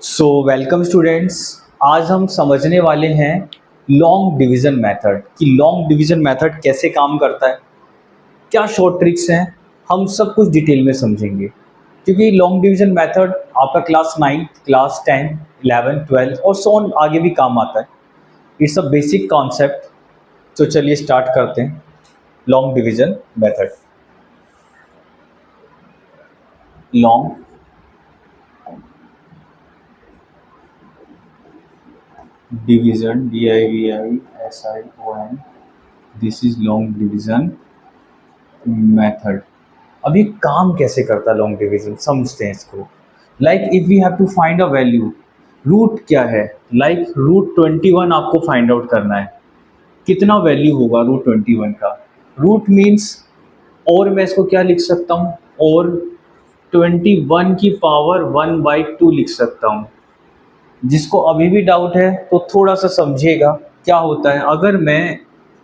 So welcome students. आज हम समझने वाले हैं लॉन्ग डिवीज़न मेथड कि लॉन्ग डिवीज़न मेथड कैसे काम करता है, क्या शॉर्ट ट्रिक्स हैं, हम सब कुछ डिटेल में समझेंगे। क्योंकि लॉन्ग डिवीज़न मेथड आपका क्लास 9, क्लास 10, 11, 12 और सो ऑन आगे भी काम आता है। It's a basic concept. तो चलिए स्टार्ट करते हैं long division method. Long division DIVISION, this is long division method. अब ये काम कैसे करता है लॉन्ग डिवीजन, समझते हैं इसको। Like if we have to find a value, root क्या है, लाइक रूट 21 आपको फाइंड आउट करना है। कितना वैल्यू होगा रूट 21 का? रूट मीन्स, और मैं इसको क्या लिख सकता हूँ, और 21 की पावर 1/2 लिख सकता हूँ। जिसको अभी भी डाउट है तो थोड़ा सा समझिएगा क्या होता है। अगर मैं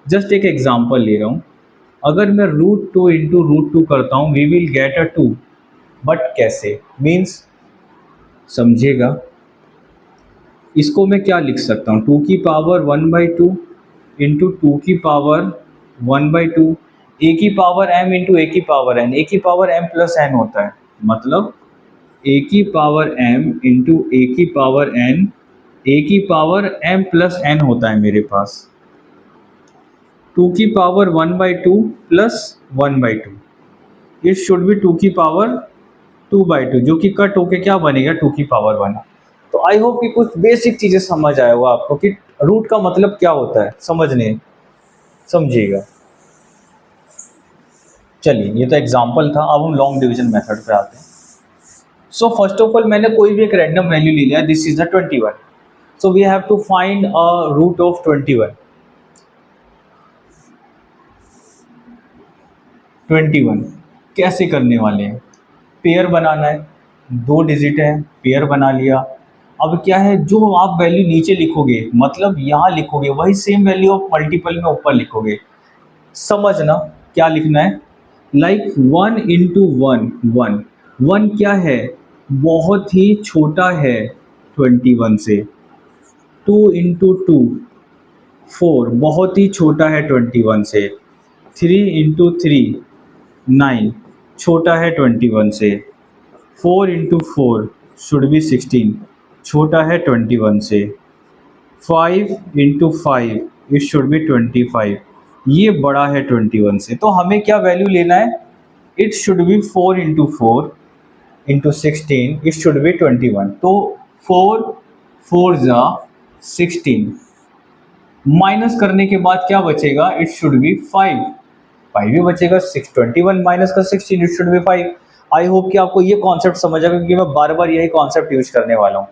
जस्ट एक एग्जांपल ले रहा हूँ, अगर मैं रूट 2 इंटू रूट 2 करता हूँ, we will get a 2। But कैसे मीन्स, समझिएगा। इसको मैं क्या लिख सकता हूँ, 2 की पावर 1/2 इंटू 2 की पावर 1/2, ए की पावर m इंटू ए की पावर n। ए की पावर m प्लस n होता है, मतलब ए की पावर m इंटू ए की पावर n, ए की पावर m प्लस n होता है मेरे पास। 2 की power 1/2 plus 1/2, it should be 2 की पावर 2/2, जो कि कट होके क्या बनेगा, 2 की पावर 1। तो आई होप कि कुछ बेसिक चीज़ें समझ आया होगा आपको कि रूट का मतलब क्या होता है, समझिएगा। चलिए, ये तो एग्जाम्पल था, अब हम लॉन्ग डिवीजन मेथड पे आते हैं। सो फर्स्ट ऑफ ऑल मैंने कोई भी एक रैंडम वैल्यू ले लिया, this is the 21। So we have to find a root of 21। 21 कैसे करने वाले हैं, पेयर बनाना है, 2 डिजिट है, पेयर बना लिया। अब क्या है, जो आप वैल्यू नीचे लिखोगे, मतलब यहाँ लिखोगे, वही सेम वैल्यू आप मल्टीपल में ऊपर लिखोगे। समझना क्या लिखना है, लाइक 1 इंटू 1, 1। 1 क्या है, बहुत ही छोटा है 21 से। 2 इंटू 2, 4, बहुत ही छोटा है 21 से। 3 इंटू 3, 9, छोटा है 21 से। 4 इंटू 4 शुड बी 16, छोटा है 21 से। 5 इंटू 5 इट शुड बी 25, ये बड़ा है 21 से। तो हमें क्या वैल्यू लेना है, it should be 4 into 4 into 16, it should be 21। तो 4 4 जा 16, माइनस करने के बाद क्या बचेगा, इट शुड बी 5। 5 भी बचेगा, 21 माइनस का 16, it should be 5। I hope कि आपको ये कॉन्सेप्ट समझ आएगा, क्योंकि मैं बार बार यही कॉन्सेप्ट यूज करने वाला हूँ।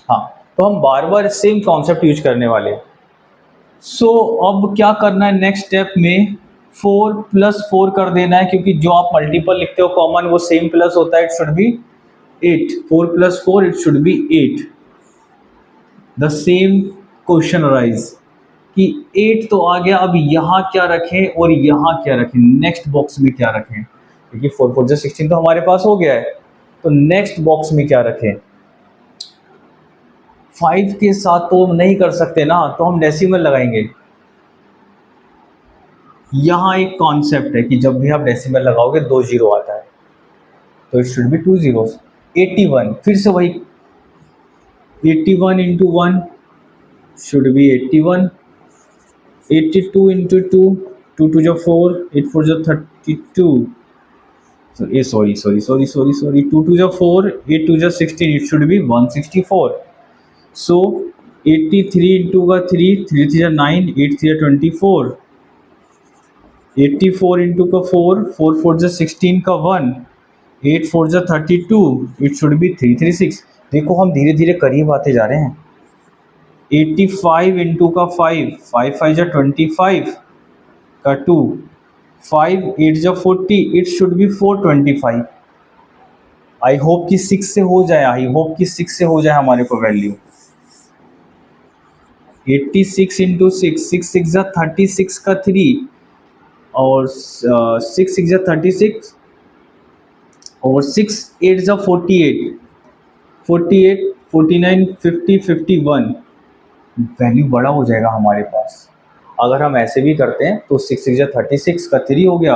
हाँ, तो हम बार बार सेम कॉन्सेप्ट यूज करने वाले हैं। सो अब क्या करना है, नेक्स्ट स्टेप में 4 प्लस 4 कर देना है, क्योंकि जो आप मल्टीपल लिखते हो कॉमन, वो सेम प्लस होता है, it should be 8। 4 plus 4 it should be 8। The same question arise कि 8 तो आ गया, अब यहाँ क्या रखें और यहाँ क्या रखें, नेक्स्ट बॉक्स में क्या रखें, क्योंकि 4 4 जो 16 तो हमारे पास हो गया है। तो नेक्स्ट बॉक्स में क्या रखें, 5 के साथ तो हम नहीं कर सकते ना, तो हम डेसिमल लगाएंगे। यहाँ एक कॉन्सेप्ट है कि जब भी आप डेसिमल लगाओगे 2 जीरो आता है, तो इट शुड बी 2 जीरोस। 81, फिर से वही, 81 इंटू 1 शुड बी 81। 82 इंटू 2, 2 2 जो 4, 8 4 जो 32, सॉरी 2 2 जो 4, 8 2 जो 16, it should be 164। So 83 into का 3, 3 3 9, 8 3 24। 84 इंटू का 4, 4 4 जो 16 का 1, 8 4 जो 32, इट शुड बी 336। देखो हम धीरे धीरे करीब आते जा रहे हैं। 85 इंटू का 5, 5 5 जो 25 का 2, 5 8 जो 40, it should be 425। I hope कि 6 से हो जाए, हमारे को value. 86 into six, six six जा 36 का 3, और सिक्स सिक्स जा 36, और सिक्स एट जा 48, 48, 49, 50, 51। वैल्यू बड़ा हो जाएगा हमारे पास। अगर हम ऐसे भी करते हैं तो सिक्स सिक्स जा 36 का 3 हो गया,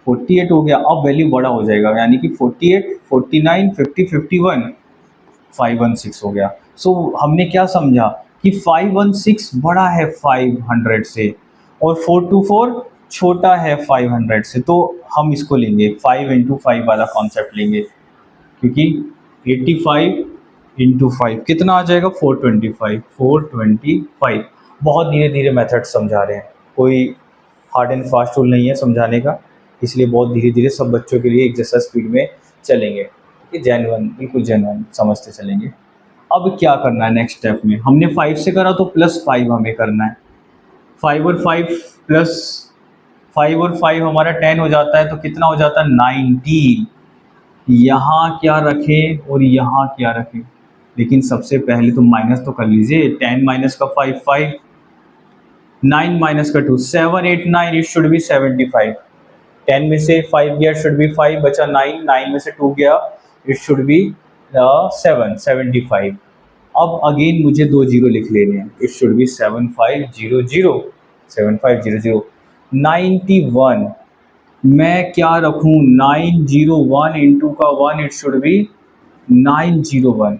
48 हो गया। अब वैल्यू बड़ा हो जाएगा, यानी कि 48, 49, 50, 51, 516 हो गया। सो हमने क्या समझा कि 516 बड़ा है 500 से, और 424 छोटा है 500 से। तो हम इसको लेंगे 5 इंटू 5 वाला कॉन्सेप्ट लेंगे, क्योंकि 85 इंटू 5 कितना आ जाएगा, 425, 425। बहुत धीरे धीरे मेथड समझा रहे हैं, कोई हार्ड एंड फास्ट रूल नहीं है समझाने का, इसलिए बहुत धीरे धीरे सब बच्चों के लिए एक जैसा स्पीड में चलेंगे, ये जेन्युइन, बिल्कुल जेन्युइन समझते चलेंगे। अब क्या करना है नेक्स्ट स्टेप में, हमने 5 से करा तो +5 हमें करना है। 5 और 5 प्लस 5 और 5 हमारा 10 हो जाता है, तो कितना हो जाता है 19। यहाँ क्या रखें और यहाँ क्या रखें, लेकिन सबसे पहले तो माइनस तो कर लीजिए। 10 माइनस का 5 5, 9 माइनस का 2 7 8 9, इट शुड बी 75। 10 में से 5 गया, शुड बी 5, बचा 9, 9 में से 2 गया, इट शुड बी 7, 75। अब अगेन मुझे 2 जीरो लिख लेने हैं, इट शुड बी 7500, 7500। 91, मैं क्या रखूँ, 901 इंटू का 1, इट शुड बी 901।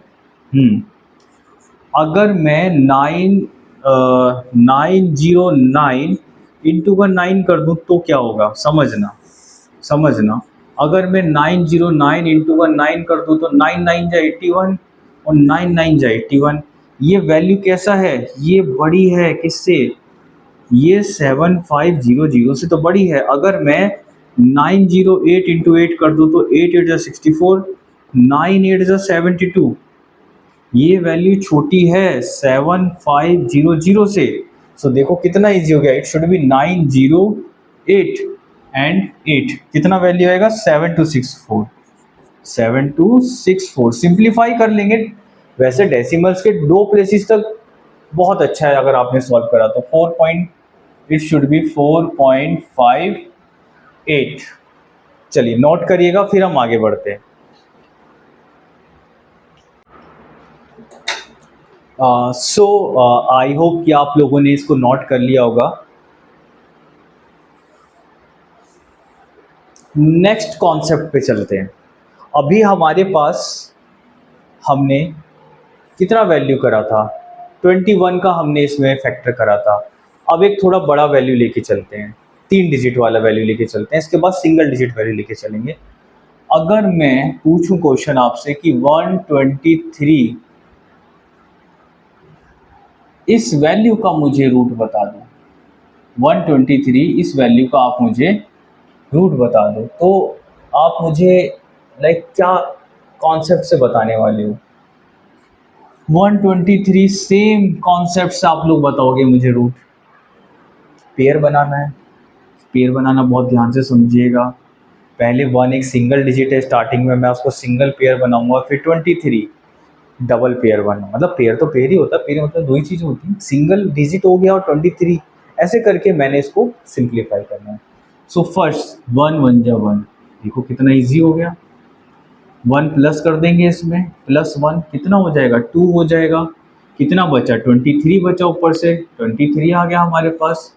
अगर मैं 909 इंटू का 9 कर दूँ तो क्या होगा, समझना। अगर मैं 909 इंटू का 9 कर दूँ तो 9 9 जा 81, और 9 9 जा 81। ये वैल्यू कैसा है, ये बड़ी है किससे, ये 7500 से तो बड़ी है। अगर मैं 908 इंटू 8 कर दूँ तो 8 8 जा 64, 9 8 जा 72। ये वैल्यू छोटी है 7500 से। सो देखो कितना इजी हो गया, इट शुड बी 908 एंड 8, कितना वैल्यू आएगा 7264, 7264। सिंप्लीफाई कर लेंगे, वैसे डेसिमल्स के 2 प्लेसेस तक बहुत अच्छा है, अगर आपने सॉल्व करा तो 4 पॉइंट, इट शुड बी 4.58। चलिए नोट करिएगा, फिर हम आगे बढ़ते हैं। सो आई होप कि आप लोगों ने इसको नोट कर लिया होगा। नेक्स्ट कॉन्सेप्ट पे चलते हैं। अभी हमारे पास हमने कितना वैल्यू करा था, 21 का हमने इसमें फैक्टर करा था। अब एक थोड़ा बड़ा वैल्यू लेके चलते हैं, 3 डिजिट वाला वैल्यू लेके चलते हैं, इसके बाद सिंगल डिजिट वैल्यू लेके चलेंगे। अगर मैं पूछूं क्वेश्चन आपसे कि 123, इस वैल्यू का मुझे रूट बता दो, 123 इस वैल्यू का आप मुझे रूट बता दो, तो आप मुझे लाइक क्या कॉन्सेप्ट से बताने वाले हो। 123 सेम कॉन्सेप्ट से आप लोग बताओगे मुझे रूट। पेयर बनाना है, पेयर बनाना बहुत ध्यान से समझिएगा। पहले 1 एक सिंगल डिजिट है, स्टार्टिंग में मैं उसको सिंगल पेयर बनाऊंगा, फिर 23 डबल पेयर बनना, मतलब पेयर तो पेयर ही होता है, पेयर मतलब 2 ही चीज़ होती है, सिंगल डिजिट हो गया और 23, ऐसे करके मैंने इसको सिंप्लीफाई करना है। सो फर्स्ट 1 1 जा 1, देखो कितना इजी हो गया। 1 प्लस कर देंगे इसमें, +1 कितना हो जाएगा 2 हो जाएगा। कितना बचा 23 बचा, ऊपर से 23 आ गया हमारे पास।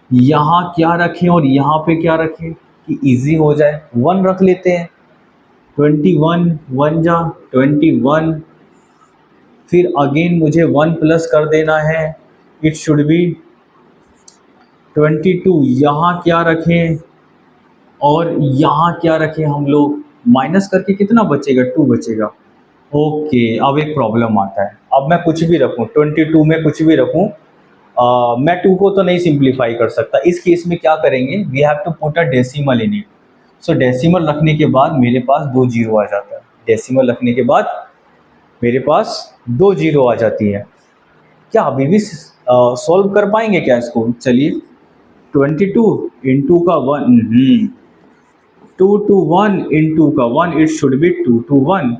यहाँ क्या रखें और यहाँ पे क्या रखें कि इजी हो जाए, 1 रख लेते हैं। 21 1 जा 21, फिर अगेन मुझे 1 प्लस कर देना है, इट शुड बी 22। यहाँ क्या रखें और यहाँ क्या रखें, हम लोग माइनस करके कितना बचेगा 2 बचेगा। ओके, अब एक प्रॉब्लम आता है, अब मैं कुछ भी रखूँ 22 में कुछ भी रखूँ, मैं 2 को तो नहीं सिंप्लीफाई कर सकता। इस केस में क्या करेंगे, we have to put a decimal in it. So decimal रखने के बाद मेरे पास 2 जीरो आ जाता है, डेसिमल रखने के बाद मेरे पास 2 जीरो आ जाती है। क्या अभी भी सॉल्व कर पाएंगे क्या इसको, चलिए 22 इंटू का 1, 2 to 1 इंटू का 1, इट शुड बी 2 to 1।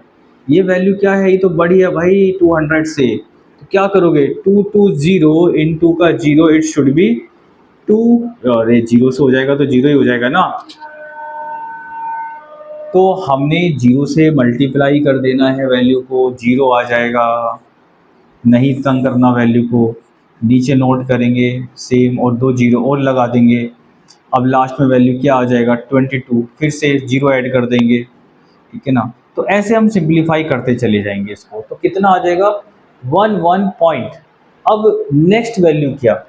ये वैल्यू क्या है, ये तो बड़ी है भाई 200 से, तो क्या करोगे, 2 इंटू का 0 इट शुड बी 2, और ये 0 से हो जाएगा तो 0 ही हो जाएगा ना। तो हमने 0 से मल्टीप्लाई कर देना है वैल्यू को, 0 आ जाएगा, नहीं तंग करना वैल्यू को, नीचे नोट करेंगे सेम और 2 0 और लगा देंगे। अब लास्ट में वैल्यू क्या आ जाएगा 22, फिर से 0 ऐड कर देंगे, ठीक है ना। तो ऐसे हम सिंप्लीफाई करते चले जाएंगे इसको, तो कितना आ जाएगा 1 पॉइंट। अब नेक्स्ट वैल्यू क्या,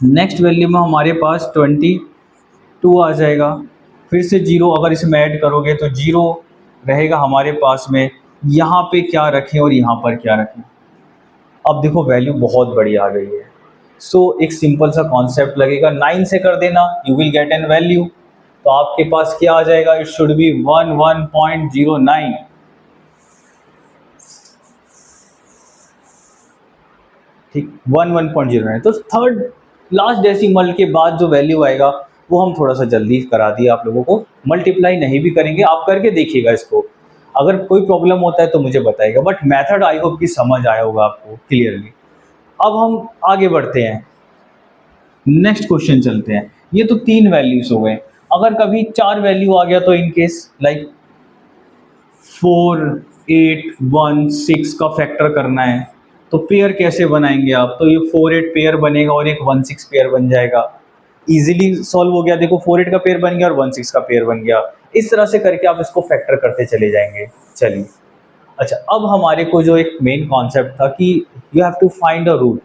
नेक्स्ट वैल्यू में हमारे पास 22 आ जाएगा, फिर से 0, अगर इसमें ऐड करोगे तो 0 रहेगा हमारे पास में, यहाँ पे क्या रखें और यहाँ पर क्या रखें। अब देखो वैल्यू बहुत बड़ी आ गई है। सो एक सिंपल सा कॉन्सेप्ट लगेगा, 9 से कर देना, you will get an value. तो आपके पास क्या आ जाएगा, इट शुड बी 11.09, ठीक, 11.09। तो थर्ड लास्ट डेसिमल के बाद जो वैल्यू आएगा वो हम थोड़ा सा जल्दी करा दिए आप लोगों को, मल्टीप्लाई नहीं भी करेंगे, आप करके देखिएगा इसको, अगर कोई प्रॉब्लम होता है तो मुझे बताइएगा, बट मेथड आई होप कि समझ आया होगा आपको क्लियरली। अब हम आगे बढ़ते हैं, नेक्स्ट क्वेश्चन चलते हैं। ये तो 3 वैल्यूज हो गए, अगर कभी 4 वैल्यू आ गया तो इन केस लाइक 4 8 1 6 का फैक्टर करना है, तो पेयर कैसे बनाएंगे आप, तो ये 4 8 पेयर बनेगा और एक 1 6 पेयर बन जाएगा, इजीली सॉल्व हो गया। देखो 4 8 का पेयर बन गया और 1 6 का पेयर बन गया, इस तरह से करके आप इसको फैक्टर करते चले जाएंगे। चलिए, अच्छा अब हमारे को जो एक मेन कॉन्सेप्ट था कि you have to find a root,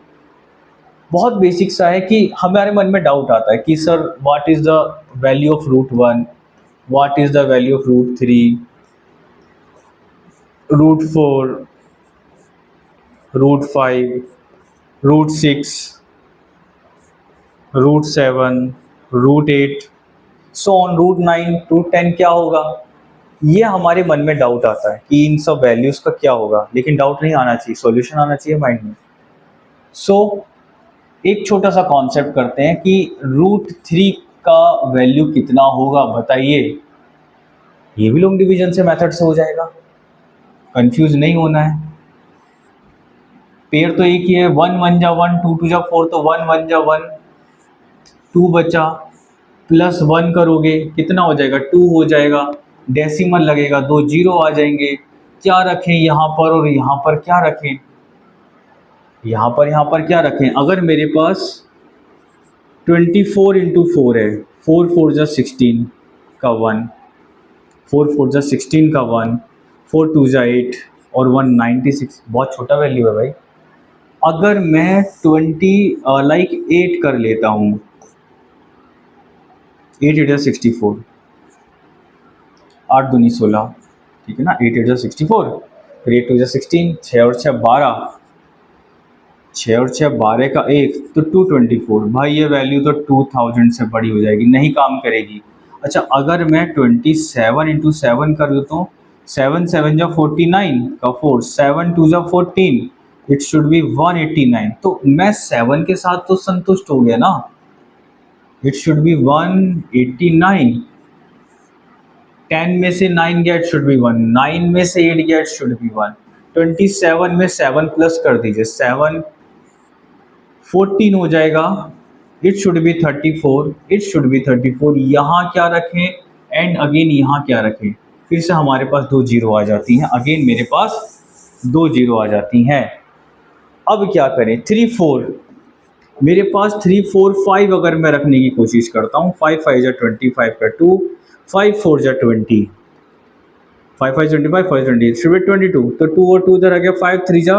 बहुत बेसिक सा है कि हमारे मन में डाउट आता है कि sir what is the value of root 1, what is the value of root 3, root 4, root 5, root 6, root 7, root 8, so on root 9, root 10 क्या होगा, ये हमारे मन में डाउट आता है कि इन सब वैल्यूज का क्या होगा, लेकिन डाउट नहीं आना चाहिए, सॉल्यूशन आना चाहिए माइंड में। सो एक छोटा सा कॉन्सेप्ट करते हैं कि रूट 3 का वैल्यू कितना होगा बताइए, ये भी लॉन्ग डिवीजन से मेथड से हो जाएगा, कंफ्यूज नहीं होना है। पेयर तो एक ही है, 1 1 जा 1, 2 2 जा 4, तो 1 1 जा 1, 2 बचा, प्लस 1 करोगे कितना हो जाएगा 2 हो जाएगा, डेसिमल लगेगा, 2 0 आ जाएंगे, क्या रखें यहाँ पर और यहाँ पर क्या रखें, यहाँ पर क्या रखें। अगर मेरे पास 24 इंटू 4 है, 4 4 जा 16 का 1, 4 4 जा 16 का 1, 4 2 जा 8 और 1 96, बहुत छोटा वैल्यू है भाई। अगर मैं 8 कर लेता हूँ, 8 8 जा 64, 8 दूनी 16, ठीक है ना, 8 8 जा 64, फिर 8 2 जा 16, 6 और 6 12, 6 और 6 12 का 1, तो 224, भाई ये वैल्यू तो 2000 से बड़ी हो जाएगी, नहीं काम करेगी। अच्छा अगर मैं 27 इंटू 7 कर देता हूँ, 7 7 जा 49 का 4, 7 2 जा 14, इट शुड बी 189, तो मैं 7 के साथ तो संतुष्ट हो गया ना, इट शुड बी 189, 10 में से 9 गया इट शुड बी 1, 9 में से 8 गया इट शुड बी 1, 27 में 7 प्लस कर दीजिए, 7 14 हो जाएगा, it should be 34, it should be 34, यहाँ क्या रखें एंड अगेन यहाँ क्या रखें, फिर से हमारे पास 2 0 आ जाती हैं, अगेन मेरे पास 2 0 आ जाती हैं। अब क्या करें, 3 4, मेरे पास 3 4 5 अगर मैं रखने की कोशिश करता हूँ, 5 5 जा 25 का 2, 5 4 जा 20, 5 5 25, 5 20, शुड बी 22, तो 2 और 2 इधर आ गया, 5 3 जा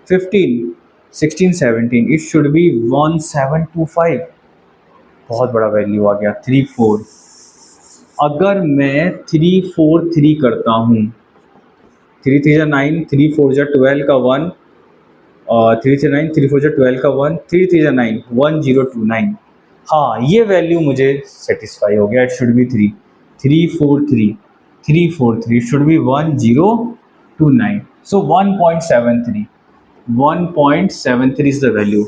15, 16 17, इट शुड बी 1725, बहुत बड़ा वैल्यू आ गया 3 4। अगर मैं 3 4 3 करता हूँ, 3 3 जा 9, 3 4 जा 12 का 1, 3 3 9, 3 4 जा 12 का 1, 3 3 जा 9, 1029, हाँ ये वैल्यू मुझे सेटिस्फाई हो गया, it should be 3 3 4 3 3 4 3, should be 1029, so 1.73, 1.73 is the value.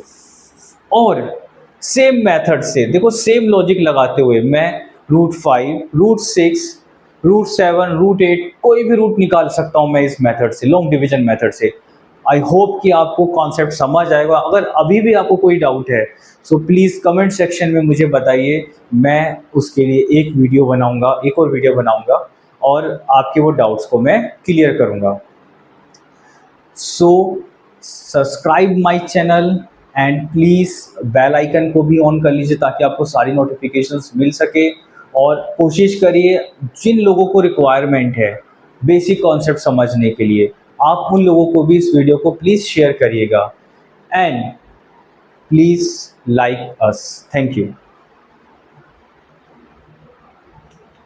और सेम मेथड से देखो, सेम लॉजिक लगाते हुए मैं रूट 5, रूट 6, रूट 7, रूट 8 कोई भी रूट निकाल सकता हूं मैं इस मेथड से, लॉन्ग डिवीजन मेथड से। आई होप कि आपको कॉन्सेप्ट समझ आएगा। अगर अभी भी आपको कोई डाउट है सो प्लीज़ कमेंट सेक्शन में मुझे बताइए, मैं उसके लिए एक वीडियो बनाऊंगा, एक और वीडियो बनाऊंगा और आपके वो डाउट्स को मैं क्लियर करूंगा। So subscribe my channel and please bell icon को भी ऑन कर लीजिए ताकि आपको सारी नोटिफिकेशंस मिल सके। और कोशिश करिए जिन लोगों को रिक्वायरमेंट है बेसिक कॉन्सेप्ट समझने के लिए, आप उन लोगों को भी इस वीडियो को प्लीज़ शेयर करिएगा and please like us. Thank you.